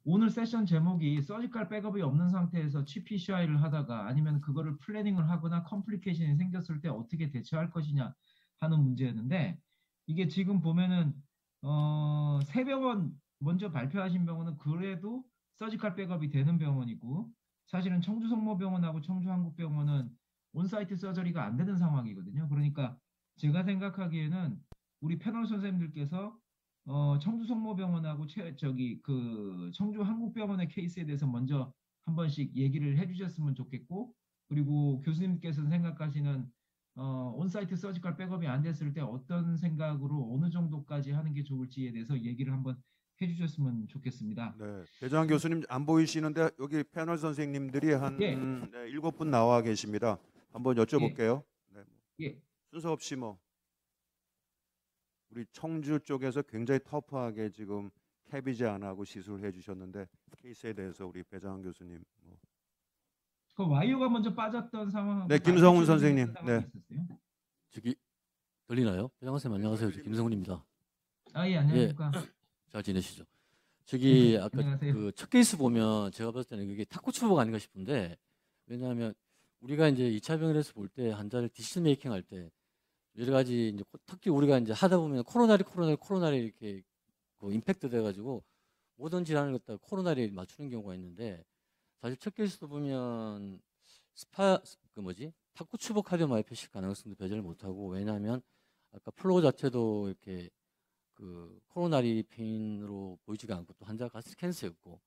오늘 세션 제목이 서지컬 백업이 없는 상태에서 치 PCI를 하다가 아니면 그거를 플래닝을 하거나 컴플리케이션이 생겼을 때 어떻게 대처할 것이냐 하는 문제였는데 이게 지금 보면은 세 병원 먼저 발표하신 병원은 그래도 서지컬 백업이 되는 병원이고 사실은 청주성모병원하고 청주한국병원은 온사이트 서저리가 안 되는 상황이거든요. 그러니까 제가 생각하기에는 우리 패널 선생님들께서 청주성모병원하고 그 청주한국병원의 케이스에 대해서 먼저 한 번씩 얘기를 해주셨으면 좋겠고, 그리고 교수님께서 생각하시는 온사이트 서지컬 백업이 안 됐을 때 어떤 생각으로 어느 정도까지 하는 게 좋을지에 대해서 얘기를 한번 해주셨으면 좋겠습니다. 네, 배정환 교수님 안 보이시는데 여기 패널 선생님들이 예, 한 7분 나와 계십니다. 한번 예, 여쭤볼게요. 네, 예. 순서 없이 뭐 우리 청주 쪽에서 굉장히 터프하게 지금 캐비제 안 하고 시술을 해주셨는데 케이스에 대해서 우리 배정환 교수님. 뭐. 그 와이어가 먼저 빠졌던 상황하고 네, 나중에 김성훈 출연했던 선생님. 상황이 네, 있었어요. 저기 들리나요? 회장 선생님 안녕하세요. 저 들립니다. 김성훈입니다. 아, 예, 예, 안녕하십니까. 잘 지내시죠? 저기 아까 안녕하세요. 그 첫 케이스 보면 제가 봤을 때는 그게 탁구 추모가 아닌가 싶은데, 왜냐하면 우리가 이제 2차 병원에서 볼 때 환자를 디시전 메이킹 할 때 여러 가지 이제 특히 우리가 이제 하다 보면 코로나리 이렇게 그 임팩트 돼가지고 모든 질환을 갖다 코로나리 맞추는 경우가 있는데, 사실 첫 케이스도 보면 그 뭐지 탁구 추모 카디오마이오패시 가능성도 배제를 못하고, 왜냐하면 아까 플로우 자체도 이렇게 그 코로나리 페인으로 보이지가 않고 또 환자가 가스 캔서였고,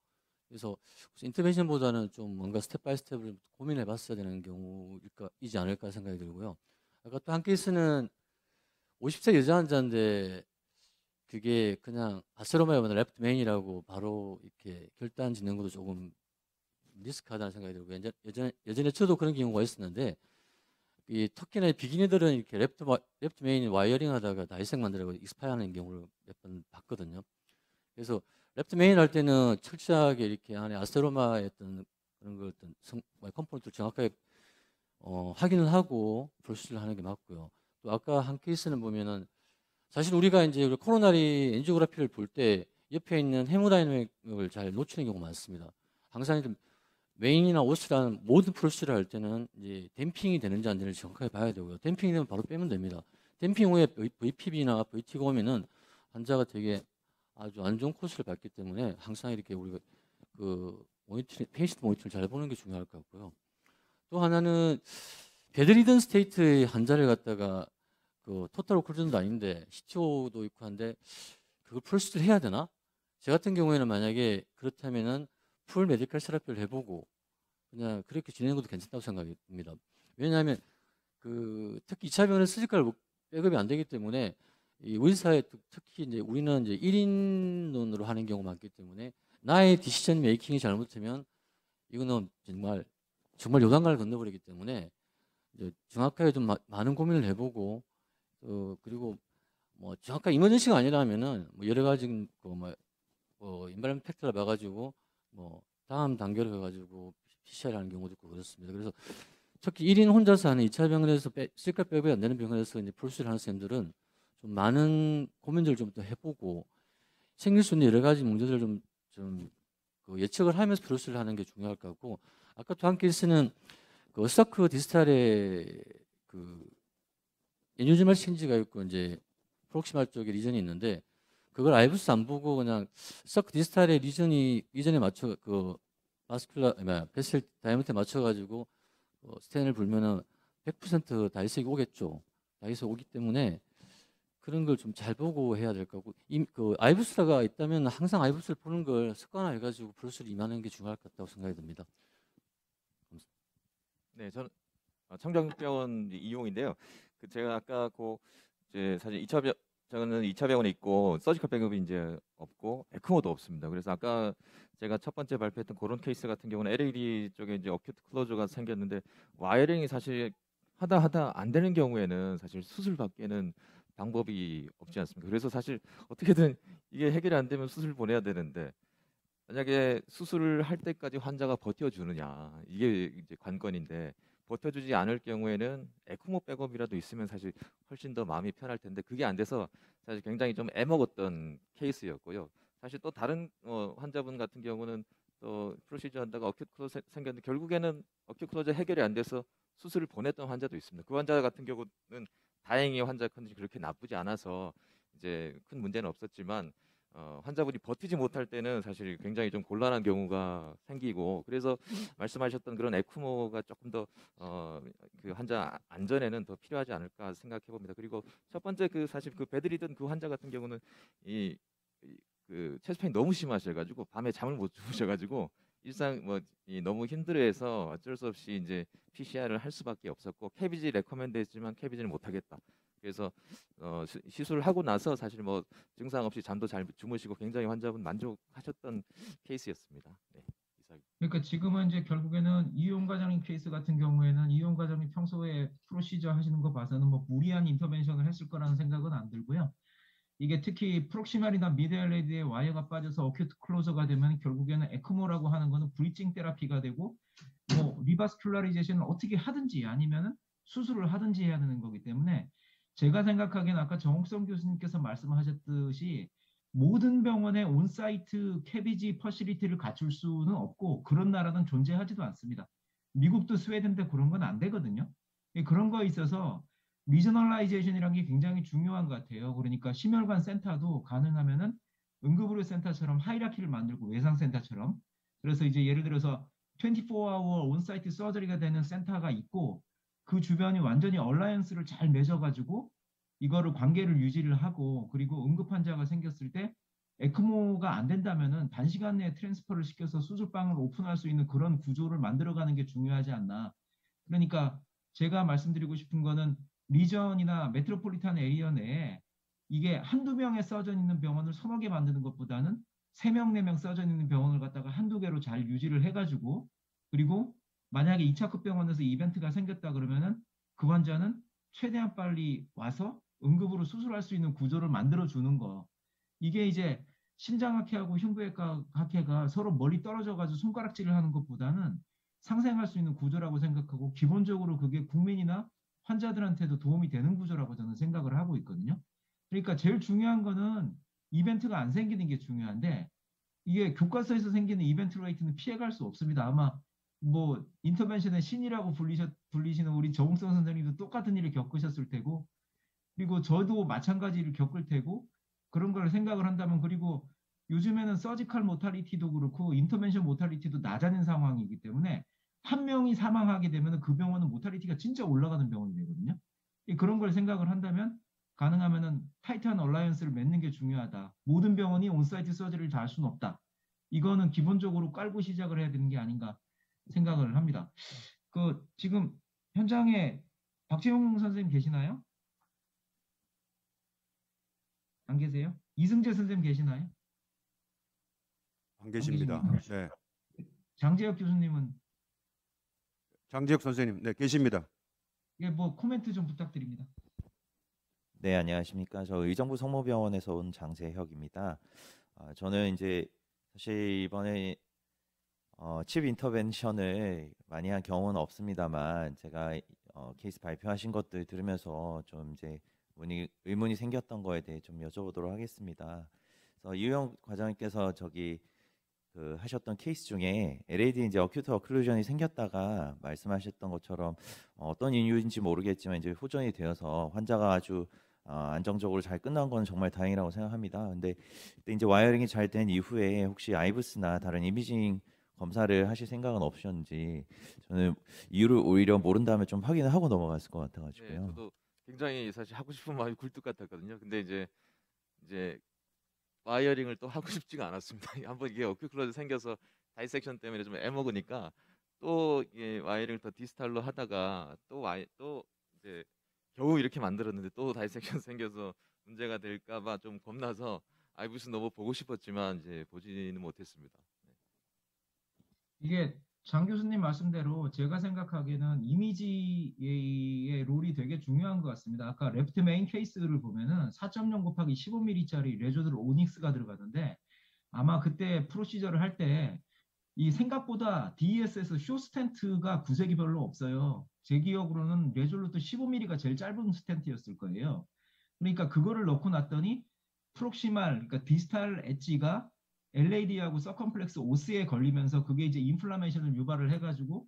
그래서 인터벤션보다는 좀 뭔가 스텝 바이 스텝을 고민해 봤어야 되는 경우이지 않을까 생각이 들고요. 아까 또 한 케이스는 50세 여자 환자인데 그게 그냥 아세로마이오나 랩트 메인이라고 바로 이렇게 결단 짓는 것도 조금 리스크하다는 생각이 들고, 예전에 저도 그런 경우가 있었는데, 이 특히나 비기너들은 이렇게 랩트 메인 와이어링 하다가 나이색 만들고 익스파이어하는 경우를 몇 번 봤거든요. 그래서 랩트 메인 할 때는 철저하게 이렇게 안에 아세로마의 어떤 그런 걸 어떤 컴포넌트를 정확하게 확인을 하고 프로시저를 하는 게 맞고요. 또 아까 한 케이스는 보면은 사실 우리가 이제 코로나리 엔지오그래피를 볼 때 옆에 있는 헤모다이내믹을 잘 놓치는 경우가 많습니다. 항상 좀 메인이나 오스라는 모든 프로시저를 할 때는 이제 댐핑이 되는지 안 되는지 정확하게 봐야 되고요. 댐핑이 되면 바로 빼면 됩니다. 댐핑 후에 VPB나 VT가 오면은 환자가 되게 아주 안 좋은 코스를 밟기 때문에 항상 이렇게 우리가 그 페이시트 모니터를 잘 보는 게 중요할 것 같고요. 또 하나는 베드리든 스테이트의 환자를 갖다가 그 토탈 오클루전도 아닌데 CTO도 있고 한데 그걸 프로시저를 해야 되나? 제 같은 경우에는 만약에 그렇다면은 풀 메디컬 세라피를 해보고 그냥 그렇게 진행하는 것도 괜찮다고 생각이 듭니다. 왜냐하면 그 특히 2차 병원은 서지컬 백업이 안 되기 때문에 이 의사의 특히 이제 우리는 이제 1인론으로 하는 경우가 많기 때문에 나의 디시전 메이킹이 잘못되면 이거는 정말 요단강을 건너버리기 때문에 이제 정확하게 좀 많은 고민을 해보고, 그리고 뭐 정확한 이머전시가 아니라면은 뭐 여러 가지 인바이런먼트 팩터를 봐가지고 뭐 다음 단계로 해가지고 PCR 하는 경우도 있고 그렇습니다. 그래서 특히 1인 혼자서 하는 2차 병원에서 실컷 백업이 안 되는 병원에서 이제 프로시를 하는 선생님들은 좀 많은 고민들을 좀 더 해보고 생길 수 있는 여러 가지 문제들을 그 예측을 하면서 프로시를 하는 게 중요할 것 같고, 아까 또 한 케이스는 그 서크 디스탈에 그 에뉴지말 체인지가 있고 이제 프록시말 쪽에 리전이 있는데 그걸 아이브스 안 보고 그냥 서크 디스탈의 리전에 맞춰 그 마스큘라 베셀 다이아미터에 맞춰가지고 스텐을 불면은 100% 다이색이 오겠죠. 다이색 오기 때문에 그런 걸 좀 잘 보고 해야 될 거고, 그 아이브스가 있다면 항상 아이브스를 보는 걸 습관화해가지고 브러쉬를 임하는 게 중요할 것 같다고 생각이 듭니다. 네, 저는 청정병원 이용인데요. 그 제가 아까 이제 사실 2차 병 저는 2차 병원에 있고 서지컬 백업이 이제 없고 에크모도 없습니다. 그래서 아까 제가 첫 번째 발표했던 그런 케이스 같은 경우는 LAD 쪽에 이제 어큐트 클로저가 생겼는데 와이어링이 사실 하다 안 되는 경우에는 사실 수술밖에는 방법이 없지 않습니까? 그래서 사실 어떻게든 이게 해결이 안 되면 수술 보내야 되는데 만약에 수술을 할 때까지 환자가 버텨주느냐 이게 이제 관건인데 버텨주지 않을 경우에는 에크모 백업이라도 있으면 사실 훨씬 더 마음이 편할 텐데 그게 안 돼서 사실 굉장히 좀 애먹었던 케이스였고요. 사실 또 다른 환자분 같은 경우는 또 프로시저 한다가 어큐트 클로즈 생겼는데 결국에는 어큐트 클로즈 해결이 안 돼서 수술을 보냈던 환자도 있습니다. 그 환자 같은 경우는 다행히 환자 컨디션이 그렇게 나쁘지 않아서 이제 큰 문제는 없었지만 환자분이 버티지 못할 때는 사실 굉장히 좀 곤란한 경우가 생기고 그래서 말씀하셨던 그런 에크모가 조금 더 그 환자 안전에는 더 필요하지 않을까 생각해 봅니다. 그리고 첫 번째 그 사실 그 배드리던 그 환자 같은 경우는 그 체스트페인이 너무 심하셔가지고 밤에 잠을 못 주무셔가지고 일상 너무 힘들어해서 어쩔 수 없이 이제 PCR을 할 수밖에 없었고 캐비지 레커멘드했지만 캐비지를 못 하겠다. 그래서 시술을 하고 나서 사실 뭐 증상 없이 잠도 잘 주무시고 굉장히 환자분 만족하셨던 케이스였습니다. 네, 이상. 그러니까 지금은 이제 결국에는 이용 과장님 케이스 같은 경우에는 이용 과장님 평소에 프로시저 하시는 거 봐서는 뭐 무리한 인터벤션을 했을 거라는 생각은 안 들고요. 이게 특히 프록시말이나 미드엘레드에 와이어가 빠져서 어큐트 클로저가 되면 결국에는 에크모라고 하는 거는 브리징 테라피가 되고 뭐 리바스큘라리제이션을 어떻게 하든지 아니면은 수술을 하든지 해야 되는 거기 때문에 제가 생각하기에는 아까 정옥성 교수님께서 말씀하셨듯이 모든 병원에 온사이트 캐비지 퍼시리티를 갖출 수는 없고 그런 나라는 존재하지도 않습니다. 미국도 스웨덴도 그런 건 안 되거든요. 그런 거에 있어서 리저널라이제이션이라는 게 굉장히 중요한 것 같아요. 그러니까 심혈관 센터도 가능하면은 응급의료 센터처럼 하이라키를 만들고 외상 센터처럼 그래서 이제 예를 들어서 24hour 온사이트 서저리가 되는 센터가 있고 그 주변이 완전히 얼라이언스를 잘 맺어가지고 이거를 관계를 유지를 하고 그리고 응급 환자가 생겼을 때 에크모가 안 된다면은 단시간 내에 트랜스퍼를 시켜서 수술방을 오픈할 수 있는 그런 구조를 만들어가는 게 중요하지 않나. 그러니까 제가 말씀드리고 싶은 거는 리전이나 메트로폴리탄 에리어 내에 이게 한두 명의 서전 있는 병원을 서너 개 만드는 것보다는 3명, 4명 서전 있는 병원을 갖다가 한두 개로 잘 유지를 해가지고 그리고 만약에 2차급 병원에서 이벤트가 생겼다 그러면은 그 환자는 최대한 빨리 와서 응급으로 수술할 수 있는 구조를 만들어 주는 거. 이게 이제 심장학회하고 흉부외과 학회가 서로 멀리 떨어져 가지고 손가락질을 하는 것보다는 상생할 수 있는 구조라고 생각하고 기본적으로 그게 국민이나 환자들한테도 도움이 되는 구조라고 저는 생각을 하고 있거든요. 그러니까 제일 중요한 거는 이벤트가 안 생기는 게 중요한데 이게 교과서에서 생기는 이벤트 레이트는 피해갈 수 없습니다. 아마 뭐 인터벤션의 신이라고 불리시는 우리 정웅성 선생님도 똑같은 일을 겪으셨을 테고 그리고 저도 마찬가지를 겪을 테고 그런 걸 생각을 한다면 그리고 요즘에는 서지컬 모탈리티도 그렇고 인터벤션 모탈리티도 낮아진 상황이기 때문에 한 명이 사망하게 되면 그 병원은 모탈리티가 진짜 올라가는 병원이 되거든요. 그런 걸 생각을 한다면 가능하면은 타이트한 얼라이언스를 맺는 게 중요하다. 모든 병원이 온사이트 서저리를 다 할 수는 없다. 이거는 기본적으로 깔고 시작을 해야 되는 게 아닌가 생각을 합니다. 그 지금 현장에 박재용 선생님 계시나요? 안 계세요? 이승재 선생님 계시나요? 안 계십니다. 계십니까? 네, 장재혁 교수님은 장지혁 선생님, 네 계십니다. 예, 뭐 코멘트 좀 부탁드립니다. 네, 안녕하십니까. 저 의정부 성모병원에서 온 장재혁입니다. 저는 이제 사실 이번에 칩 인터벤션을 많이 한 경우는 없습니다만 제가 케이스 발표하신 것들 들으면서 좀 이제 의문이 생겼던 거에 대해 좀 여쭤보도록 하겠습니다. 그래서 이우영 과장님께서 그 하셨던 케이스 중에 LAD 이제 어큐트 어클루전이 생겼다가 말씀하셨던 것처럼 어떤 이유인지 모르겠지만 이제 호전이 되어서 환자가 아주 안정적으로 잘 끝난 건 정말 다행이라고 생각합니다. 근데 그때 이제 와이어링이 잘 된 이후에 혹시 아이브스나 다른 이미징 검사를 하실 생각은 없으셨는지 저는 이유를 오히려 모른 다음에 좀 확인을 하고 넘어갔을 것 네, 같아가지고요. 저도 굉장히 사실 하고 싶은 마음이 굴뚝 같았거든요. 근데 이제 와이어링을 또 하고 싶지가 않았습니다. 한번 이게 어큐 클로즈 생겨서 다이섹션 때문에 좀 애먹으니까 또 이게 와이어링을 더 디스탈로 하다가 또 이제 겨우 이렇게 만들었는데 또 다이섹션 생겨서 문제가 될까봐 좀 겁나서 아이브스 너무 보고 싶었지만 이제 보지는 못했습니다. 네. 이게 장 교수님 말씀대로 제가 생각하기에는 이미지의 롤이 되게 중요한 것 같습니다. 아까 레프트 메인 케이스를 보면은 4.0 곱하기 15mm짜리 레조들 오닉스가 들어가는데 아마 그때 프로시저를 할 때 이 생각보다 DES에서 쇼 스텐트가 구색이 별로 없어요. 제 기억으로는 레졸루트 15mm가 제일 짧은 스텐트였을 거예요. 그러니까 그거를 넣고 났더니 프록시말, 그러니까 디스탈 엣지가 LAD하고 서컴플렉스 오스에 걸리면서 그게 이제 인플라메이션을 유발을 해가지고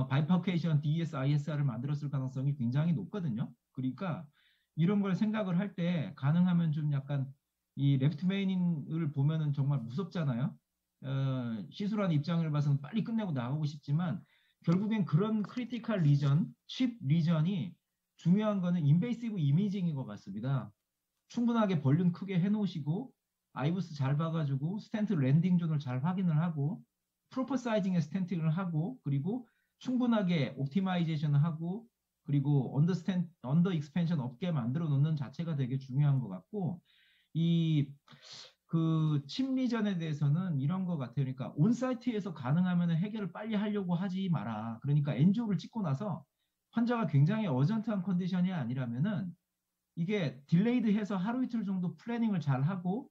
바이퍼케이션 DS, ISR을 만들었을 가능성이 굉장히 높거든요. 그러니까 이런 걸 생각을 할 때 가능하면 좀 약간 이 레프트 메인을 보면은 정말 무섭잖아요. 시술한 입장을 봐서는 빨리 끝내고 나가고 싶지만 결국엔 그런 크리티컬 리전, 칩 리전이 중요한 거는 인베이시브 이미징인 것 같습니다. 충분하게 볼륨 크게 해놓으시고 아이부스 잘 봐가지고 스텐트 랜딩 존을 잘 확인을 하고 프로퍼 사이징의 스텐팅을 하고 그리고 충분하게 옵티마이제이션을 하고 그리고 언더 익스펜션 없게 만들어 놓는 자체가 되게 중요한 것 같고 이 그 침리전에 대해서는 이런 것 같아요. 그러니까 온사이트에서 가능하면 해결을 빨리 하려고 하지 마라. 그러니까 엔지오를 찍고 나서 환자가 굉장히 어전트한 컨디션이 아니라면은 이게 딜레이드 해서 하루 이틀 정도 플래닝을 잘 하고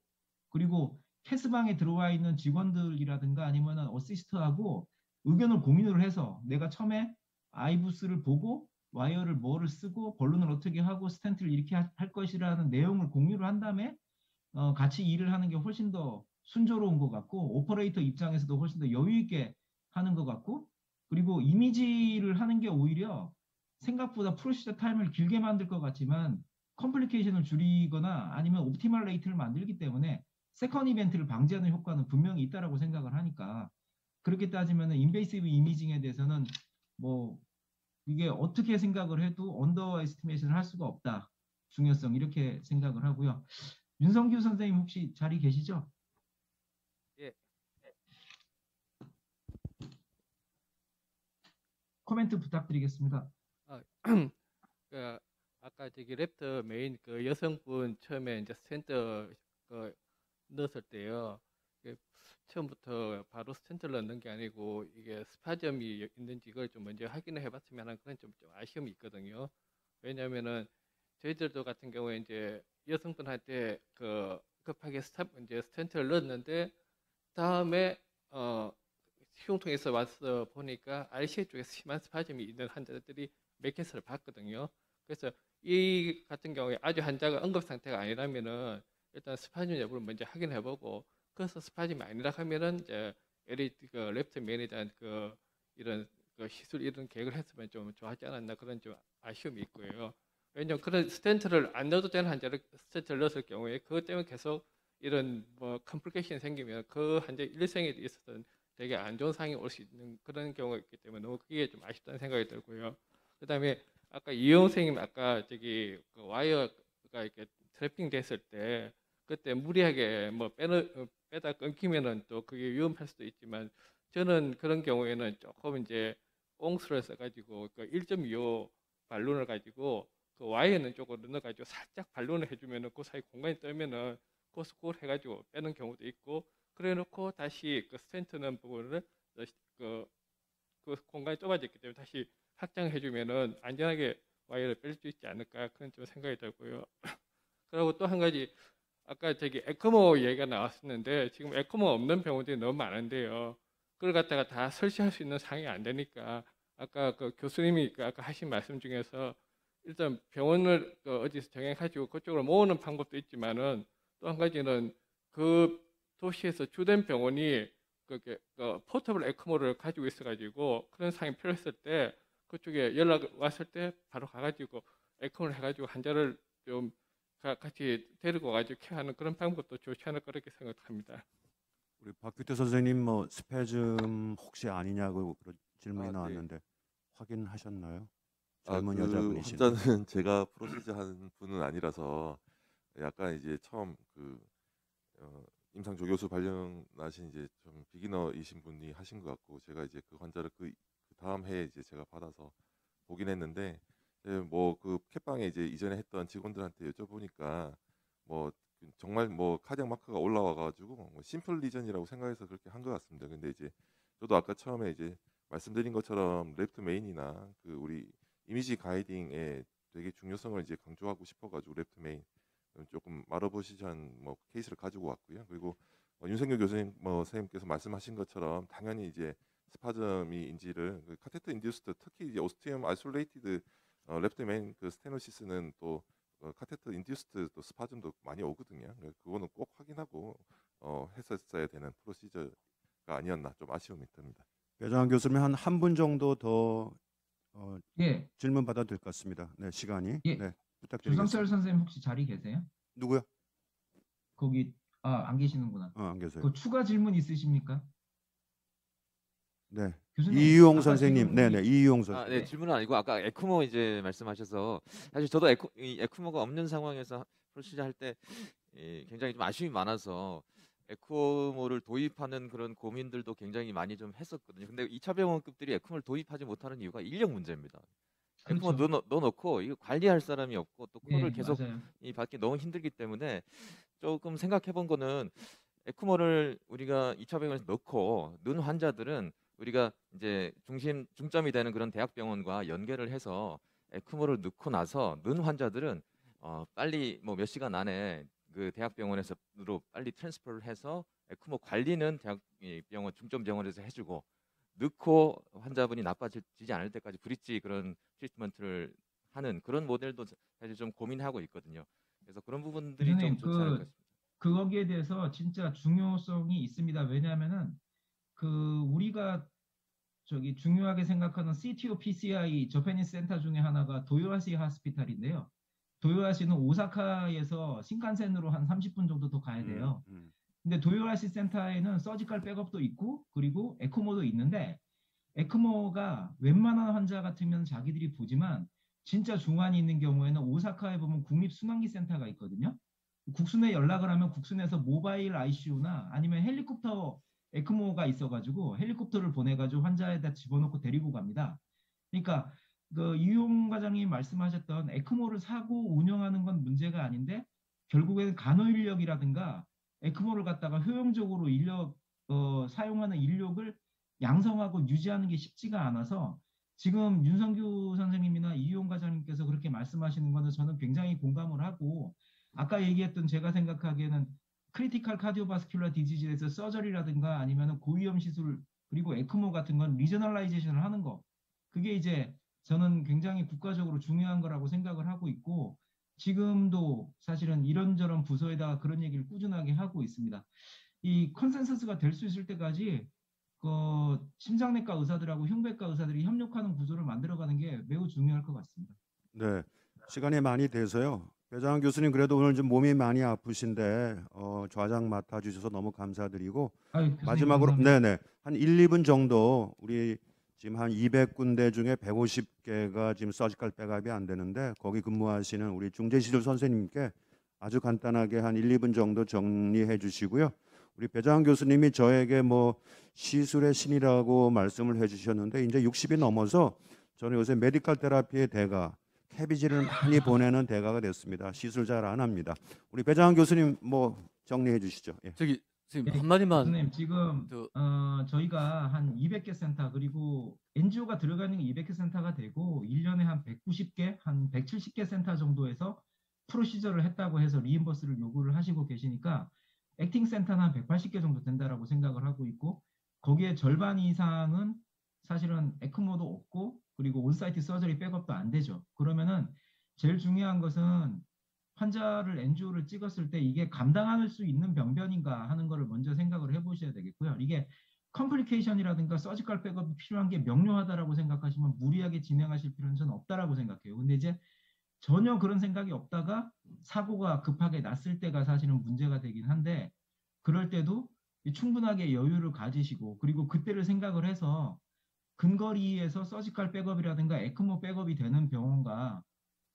그리고 캐스방에 들어와 있는 직원들이라든가 아니면은 어시스트하고 의견을 공유를 해서 내가 처음에 아이부스를 보고 와이어를 뭐를 쓰고 볼론을 어떻게 하고 스텐트를 이렇게 할 것이라는 내용을 공유를 한 다음에 같이 일을 하는 게 훨씬 더 순조로운 것 같고 오퍼레이터 입장에서도 훨씬 더 여유 있게 하는 것 같고 그리고 이미지를 하는 게 오히려 생각보다 프로시저 타임을 길게 만들 것 같지만 컴플리케이션을 줄이거나 아니면 옵티멀 레이트를 만들기 때문에 세컨 이벤트를 방지하는 효과는 분명히 있다라고 생각을 하니까 그렇게 따지면 인베이시브 이미징에 대해서는 뭐 이게 어떻게 생각을 해도 언더 에스티메이션을 할 수가 없다. 중요성 이렇게 생각을 하고요. 윤성규 선생님 혹시 자리 계시죠? 예. 코멘트 부탁드리겠습니다. 그 아까 저기 랩터 메인 그 여성분 처음에 이제 스텐트 그 넣었을 때요. 그 처음부터 바로 스텐트를 넣는 게 아니고 이게 스파점이 있는지 이걸 좀 먼저 확인을 해봤으면 하는 그런 좀 아쉬움이 있거든요. 왜냐하면은 저희들도 같은 경우에 이제 여성분한테 그 급하게 이제 스텐트를 넣었는데 다음에 흉통에서 와서 보니까 RCA 쪽에 심한 스파즘이 있는 환자들이 몇 케이스를 봤거든요. 그래서 이 같은 경우에 아주 환자가 응급 상태가 아니라면은 일단 스파즘 여부를 먼저 확인해보고 그래서 스파즘이 아니라 하면은 이제 그 랩트 메인에 대한 그 이런 그 시술 이런 계획을 했으면 좀 좋아하지 않았나 그런 좀 아쉬움이 있고요. 왜냐면 그런 스텐트를 안 넣어도 되는 환자를 스텐트를 넣었을 경우에 그것 때문에 계속 이런 뭐 컴플리케이션이 생기면 그 환자 일생에 있어서는 되게 안 좋은 상황이 올 수 있는 그런 경우가 있기 때문에 너무 그게 좀 아쉽다는 생각이 들고요. 그다음에 아까 이용 선생님 아까 저기 그 와이어가 이렇게 트래핑 됐을 때 그때 무리하게 뭐 빼다 끊기면은 또 그게 위험할 수도 있지만 저는 그런 경우에는 조금 이제 옹수를 써가지고 그 1.25 발론을 가지고 그 와이어는 쪽으로 넣어가지고 살짝 발론을 해주면은 그 사이 공간이 떨면은 그걸 해가지고 빼는 경우도 있고 그래놓고 다시 그 스텐트 넣은 부분을 그, 그 공간이 좁아졌기 때문에 다시 확장해주면은 안전하게 와이어를 뺄 수 있지 않을까 그런 좀 생각이 들고요. 그리고 또 한 가지 아까 저기 에크모 얘기가 나왔었는데 지금 에크모 없는 병원들이 너무 많은데요. 그걸 갖다가 다 설치할 수 있는 상황이 안 되니까 아까 그 교수님이 아까 하신 말씀 중에서 일단 병원을 그 어디서 정해가지고 그쪽으로 모으는 방법도 있지만은 또 한 가지는 그 도시에서 주된 병원이 그 포터블 에크모를 가지고 있어가지고 그런 상황이 필요했을 때 그쪽에 연락 왔을 때 바로 가가지고 에크모를 해가지고 환자를 좀 같이 데리고 가지고 케어하는 그런 방법도 좋지 않을 거라고 생각합니다. 우리 박규태 선생님 뭐 스패즘 혹시 아니냐고 그런 질문이 네. 나왔는데 확인하셨나요? 그 젊은 여자분이신데. 환자는 제가 프로시저 하는 분은 아니라서 약간 이제 처음 그 임상 조교수 발령나신 이제 좀 비기너이신 분이 하신 것 같고 제가 이제 그 환자를 그 다음 해에 이제 제가 받아서 보긴 했는데 뭐 그 캣방에 이제 이전에 했던 직원들한테 여쭤보니까 뭐 정말 뭐 카디악 마커가 올라와 가지고 뭐 심플 리전이라고 생각해서 그렇게 한 것 같습니다. 근데 이제 저도 아까 처음에 이제 말씀드린 것처럼 랩트 메인이나 그 우리 이미지 가이딩에 되게 중요성을 이제 강조하고 싶어가지고 랩트 메인 조금 마로보시전 뭐 케이스를 가지고 왔고요. 그리고 윤석열 교수님 뭐 선생님께서 말씀하신 것처럼 당연히 이제 스파즘이인지를 그 카테터 인듀스드 특히 이제 오스티움 아이솔레이티드 랩트 메인 그 스테노시스는 또 카테터 인듀스드 또 스파즘도 많이 오거든요. 그거는 꼭 확인하고 했었어야 되는 프로시저가 아니었나 좀 아쉬움이 듭니다. 배정환 교수님 한 분 정도 더 예, 질문 받아도 될 것 같습니다. 네, 시간이. 예. 네, 조성철 부탁드리겠습니다. 선생님 혹시 자리 계세요? 누구요? 거기 안 계시는구나. 안 계세요. 그 추가 질문 있으십니까? 네, 교수님, 이유용 아까 선생님. 지금 네, 거기 네, 이유용 선생님. 아, 네, 질문은 아니고 아까 에크모 이제 말씀하셔서 사실 저도 이 에크모가 없는 상황에서 프로시저 할 때 굉장히 좀 아쉬움이 많아서 에크모를 도입하는 그런 고민들도 굉장히 많이 좀 했었거든요. 근데 2차 병원급들이 에크모를 도입하지 못하는 이유가 인력 문제입니다. 에크모 그렇죠. 넣어놓고 이거 관리할 사람이 없고 또 코를 예, 계속 맞아요. 받기 너무 힘들기 때문에 조금 생각해 본 거는 에크모를 우리가 2차 병원에서 넣고 넣은 환자들은 우리가 이제 중점이 되는 그런 대학병원과 연계를 해서 에크모를 넣고 나서 넣은 환자들은 빨리 뭐 몇 시간 안에 그 대학병원에서로 빨리 트랜스퍼를 해서 에크모 관리는 대학병원 중점병원에서 해주고 넣고 환자분이 나빠지지 않을 때까지 브릿지 그런 트리트먼트를 하는 그런 모델도 사실 좀 고민하고 있거든요. 그래서 그런 부분들이 좀 교수님, 좋지 않을까 싶습니다. 거기에 대해서 진짜 중요성이 있습니다. 왜냐하면은 우리가 저기 중요하게 생각하는 CTO PCI 저페니스 센터 중에 하나가 도요하시 하스피탈인데요. 도요하시는 오사카에서 신칸센으로 한 30분 정도 더 가야 돼요. 근데 도요하시 센터에는 서지컬 백업도 있고 그리고 에크모도 있는데 에크모가 웬만한 환자 같으면 자기들이 보지만 진짜 중환이 있는 경우에는 오사카에 보면 국립순환기 센터가 있거든요. 국순에 연락을 하면 국순에서 모바일 ICU나 아니면 헬리콥터 에크모가 있어가지고 헬리콥터를 보내가지고 환자에다 집어넣고 데리고 갑니다. 그러니까 그 이용 과장님 말씀하셨던 에크모를 사고 운영하는 건 문제가 아닌데 결국에는 간호 인력이라든가 에크모를 갖다가 효용적으로 사용하는 인력을 양성하고 유지하는 게 쉽지가 않아서 지금 윤성규 선생님이나 이용 과장님께서 그렇게 말씀하시는 거는 저는 굉장히 공감을 하고 아까 얘기했던 제가 생각하기에는 크리티컬 카디오바스큘러 디지즈에서 서저리라든가 아니면 고위험 시술 그리고 에크모 같은 건 리저널라이제이션을 하는 거 그게 이제 저는 굉장히 국가적으로 중요한 거라고 생각을 하고 있고 지금도 사실은 이런저런 부서에다가 그런 얘기를 꾸준하게 하고 있습니다. 이 컨센서스가 될 수 있을 때까지 심장내과 의사들하고 흉부외과 의사들이 협력하는 구조를 만들어가는 게 매우 중요할 것 같습니다. 네, 시간이 많이 돼서요. 배정환 교수님 그래도 오늘 좀 몸이 많이 아프신데 좌장 맡아주셔서 너무 감사드리고 아유, 교수님 마지막으로 감사합니다. 네네 한 1, 2분 정도 우리 지금 한 200군데 중에 150개가 지금 서지컬 백업이 안 되는데 거기 근무하시는 우리 중재시술 선생님께 아주 간단하게 한 1, 2분 정도 정리해 주시고요. 우리 배정환 교수님이 저에게 뭐 시술의 신이라고 말씀을 해주셨는데 이제 60이 넘어서 저는 요새 메디컬 테라피의 대가 캐비지를 많이 보내는 대가가 됐습니다. 시술 잘 안 합니다. 우리 배정환 교수님 뭐 정리해 주시죠. 예. 저기 선생님 예, 한마디만 교수님 지금 그 저희가 한 200개 센터 그리고 NGO가 들어가는 게 200개 센터가 되고 1년에 한 190개, 한 170개 센터 정도에서 프로시저를 했다고 해서 리임버스를 요구를 하시고 계시니까 액팅 센터는 한 180개 정도 된다라고 생각을 하고 있고 거기에 절반 이상은 사실은 에크모도 없고 그리고 온사이트 서저리 백업도 안 되죠. 그러면은 제일 중요한 것은 환자를 NGO를 찍었을 때 이게 감당할 수 있는 병변인가 하는 거를 먼저 생각을 해보셔야 되겠고요. 이게 컴플리케이션이라든가 서지컬 백업이 필요한 게 명료하다라고 생각하시면 무리하게 진행하실 필요는 저는 없다라고 생각해요. 근데 이제 전혀 그런 생각이 없다가 사고가 급하게 났을 때가 사실은 문제가 되긴 한데 그럴 때도 충분하게 여유를 가지시고 그리고 그때를 생각을 해서 근거리에서 서지컬 백업이라든가 에크모 백업이 되는 병원과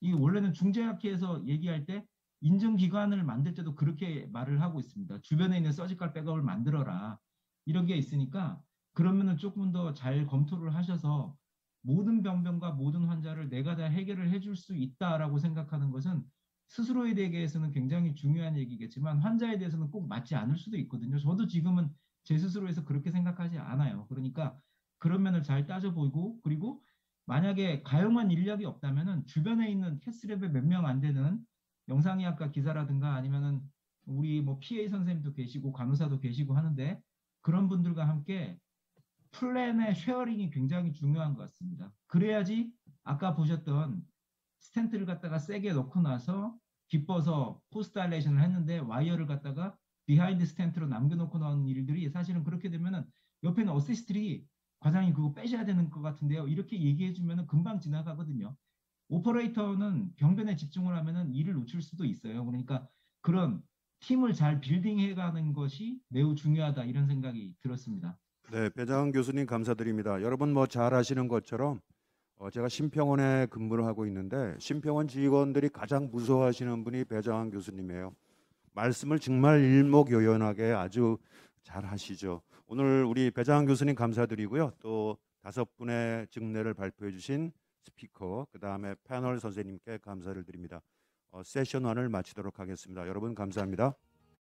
이 원래는 중제학회에서 얘기할 때 인증기관을 만들 때도 그렇게 말을 하고 있습니다. 주변에 있는 서지컬 백업을 만들어라. 이런 게 있으니까 그러면은 조금 더 잘 검토를 하셔서 모든 병변과 모든 환자를 내가 다 해결을 해줄 수 있다라고 생각하는 것은 스스로에 대해서는 굉장히 중요한 얘기겠지만 환자에 대해서는 꼭 맞지 않을 수도 있거든요. 저도 지금은 제 스스로에서 그렇게 생각하지 않아요. 그러니까 그런 면을 잘 따져보고 그리고 만약에 가용한 인력이 없다면은 주변에 있는 캐스랩에 몇 명 안 되는 영상의학과 기사라든가 아니면은 우리 뭐 PA 선생님도 계시고 간호사도 계시고 하는데 그런 분들과 함께 플랜의 쉐어링이 굉장히 중요한 것 같습니다. 그래야지 아까 보셨던 스텐트를 갖다가 세게 넣고 나서 기뻐서 포스트 다일레이션을 했는데 와이어를 갖다가 비하인드 스텐트로 남겨놓고 나온 일들이 사실은 그렇게 되면은 옆에 있는 어시스트들이 과장님 그거 빼셔야 되는 것 같은데요. 이렇게 얘기해주면은 금방 지나가거든요. 오퍼레이터는 병변에 집중을 하면은 일을 놓칠 수도 있어요. 그러니까 그런 팀을 잘 빌딩해가는 것이 매우 중요하다 이런 생각이 들었습니다. 네, 배장훈 교수님 감사드립니다. 여러분 뭐 잘 아시는 것처럼 제가 심평원에 근무를 하고 있는데 심평원 직원들이 가장 무서워하시는 분이 배장훈 교수님이에요. 말씀을 정말 일목요연하게 아주 잘 하시죠. 오늘 우리 배장훈 교수님 감사드리고요. 또 5분의 직례를 발표해 주신 스피커, 그다음에 패널 선생님께 감사를 드립니다. 세션 1을 마치도록 하겠습니다. 여러분 감사합니다.